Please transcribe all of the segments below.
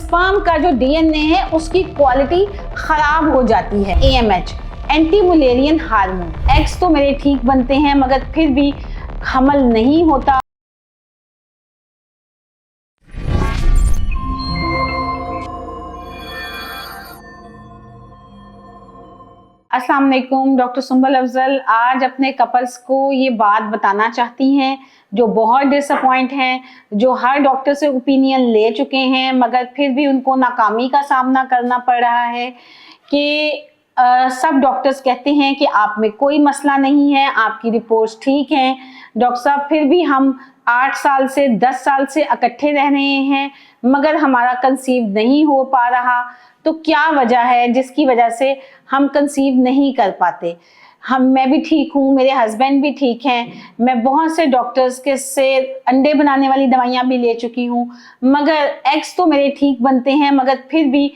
Sperm का जो DNA है उसकी क्वालिटी खराब हो जाती है। AMH anti Mullerian hormone, eggs तो मेरे ठीक बनते हैं मगर फिर भी हमल नहीं होता। अस्सलाम वालेकुम, डॉक्टर सुंबल अफजल आज अपने कपल्स को ये बात बताना चाहती हैं जो बहुत डिसअपॉइंट हैं, जो हर डॉक्टर से ओपिनियन ले चुके हैं मगर फिर भी उनको नाकामी का सामना करना पड़ रहा है कि सब डॉक्टर्स कहते हैं कि आप में कोई मसला नहीं है, आपकी रिपोर्ट्स ठीक हैं डॉक्टर साहब, फिर भी हम 8 साल से 10 साल से इकट्ठे रह रहे हैं मगर हमारा कंसीव नहीं हो पा रहा। तो क्या वजह है जिसकी वजह से हम कंसीव नहीं कर पाते? मैं भी ठीक हूँ, मेरे हस्बैंड भी ठीक हैं, मैं बहुत से डॉक्टर्स के से अंडे बनाने वाली दवाइयाँ भी ले चुकी हूँ मगर एग्स तो मेरे ठीक बनते हैं मगर फिर भी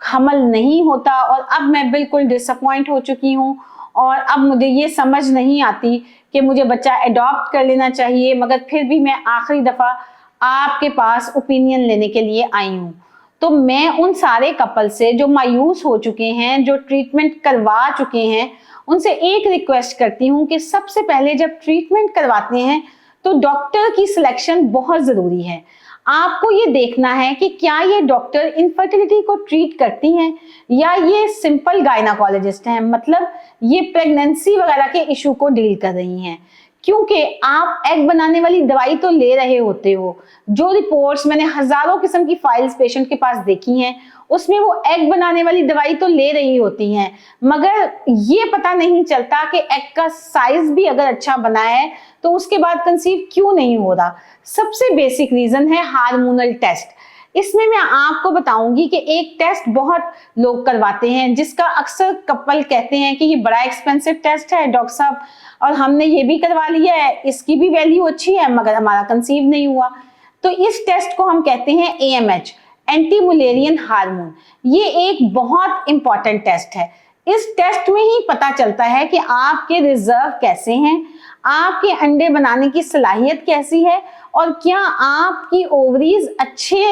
हमल नहीं होता। और अब मैं बिल्कुल डिसअपॉइंट हो चुकी हूँ और अब मुझे ये समझ नहीं आती कि मुझे बच्चा एडॉप्ट कर लेना चाहिए मगर फिर भी मैं आखिरी दफ़ा आपके पास ओपिनियन लेने के लिए आई हूँ। तो मैं उन सारे कपल से जो मायूस हो चुके हैं, जो ट्रीटमेंट करवा चुके हैं, उनसे एक रिक्वेस्ट करती हूँ कि सबसे पहले जब ट्रीटमेंट करवाते हैं तो डॉक्टर की सिलेक्शन बहुत ज़रूरी है। आपको ये देखना है कि क्या ये डॉक्टर इनफर्टिलिटी को ट्रीट करती हैं या ये सिंपल गायनाकोलॉजिस्ट हैं, मतलब ये प्रेगनेंसी वगैरह के इशू को डील कर रही हैं। क्योंकि आप एग बनाने वाली दवाई तो ले रहे होते हो, जो रिपोर्ट्स मैंने हजारों किस्म की फाइल्स पेशेंट के पास देखी हैं उसमें वो एग बनाने वाली दवाई तो ले रही होती हैं मगर ये पता नहीं चलता कि एग का साइज भी अगर अच्छा बना है तो उसके बाद कंसीव क्यों नहीं हो रहा। सबसे बेसिक रीजन है हार्मोनल टेस्ट। इसमें मैं आपको बताऊंगी कि एक टेस्ट बहुत लोग करवाते हैं जिसका अक्सर कपल कहते हैं कि ये बड़ा एक्सपेंसिव टेस्ट है डॉक्टर साहब और हमने ये भी करवा लिया है, इसकी भी वैल्यू अच्छी है मगर हमारा कंसीव नहीं हुआ। तो इस टेस्ट को हम कहते हैं एएमएच, एंटी मुलेरियन हार्मोन। ये एक बहुत इंपॉर्टेंट टेस्ट है। इस टेस्ट में ही पता चलता है कि आपके रिजर्व कैसे हैं, आपके अंडे बनाने की सलाहियत कैसी है और क्या आपकी ओवरीज अच्छे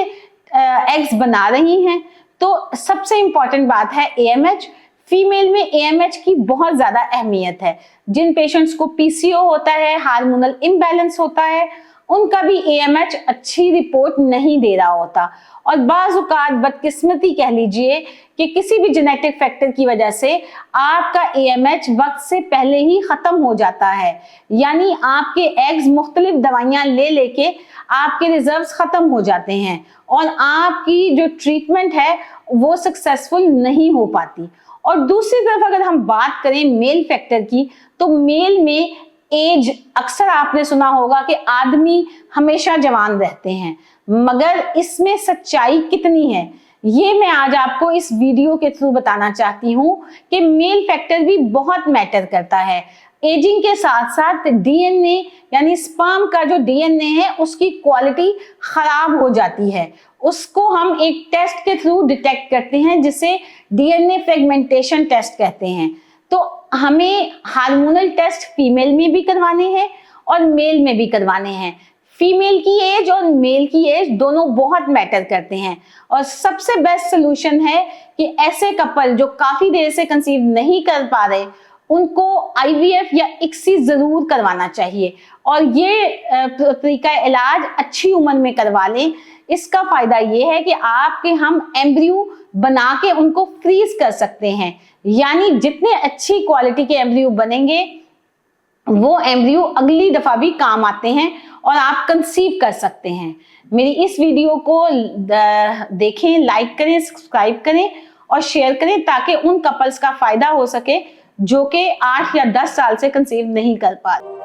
एग्स बना रही हैं। तो सबसे इंपॉर्टेंट बात है एएमएच। फीमेल में एएमएच की बहुत ज्यादा अहमियत है। जिन पेशेंट्स को पीसीओ होता है, हार्मोनल इम्बैलेंस होता है, उनका भी एएमएच अच्छी रिपोर्ट नहीं दे रहा होता और बाज़-औक़ात बदकिस्मती कह लीजिए कि किसी भी जेनेटिक फैक्टर की वजह से आपका एएमएच वक्त से पहले ही खत्म हो जाता है, यानी आपके एग्स मुख्तलिफ दवाइयां ले लेके आपके रिजर्व्स खत्म हो जाते हैं और आपकी जो ट्रीटमेंट है वो सक्सेसफुल नहीं हो पाती। और दूसरी तरफ अगर हम बात करें मेल फैक्टर की तो मेल में एज, अक्सर आपने सुना होगा कि आदमी हमेशा जवान रहते हैं मगर इसमें सच्चाई कितनी है ये मैं आज आपको इस वीडियो के थ्रू बताना चाहती हूँ कि मेल फैक्टर भी बहुत मैटर करता है। एजिंग के साथ साथ डीएनए यानी स्पर्म का जो डीएनए है उसकी क्वालिटी खराब हो जाती है। उसको हम एक टेस्ट के थ्रू डिटेक्ट करते हैं जिसे डीएनए फ्रेगमेंटेशन टेस्ट कहते हैं। तो हमें हार्मोनल टेस्ट फीमेल में भी करवाने हैं और मेल में भी करवाने हैं। फीमेल की एज और मेल की एज दोनों बहुत मैटर करते हैं और सबसे बेस्ट सोल्यूशन है कि ऐसे कपल जो काफी देर से कंसीव नहीं कर पा रहे उनको आईवीएफ या इक्सी जरूर करवाना चाहिए और ये तरीका इलाज अच्छी उम्र में करवा लें। इसका फायदा ये है कि आपके हम एम्ब्रियो बना के उनको फ्रीज कर सकते हैं, यानी जितने अच्छी क्वालिटी के एम्ब्रियो बनेंगे वो एम्ब्रियो अगली दफा भी काम आते हैं और आप कंसीव कर सकते हैं। मेरी इस वीडियो को देखें, लाइक करें, सब्सक्राइब करें और शेयर करें ताकि उन कपल्स का फायदा हो सके जो कि 8 या 10 साल से कंसीव नहीं कर पा रहे।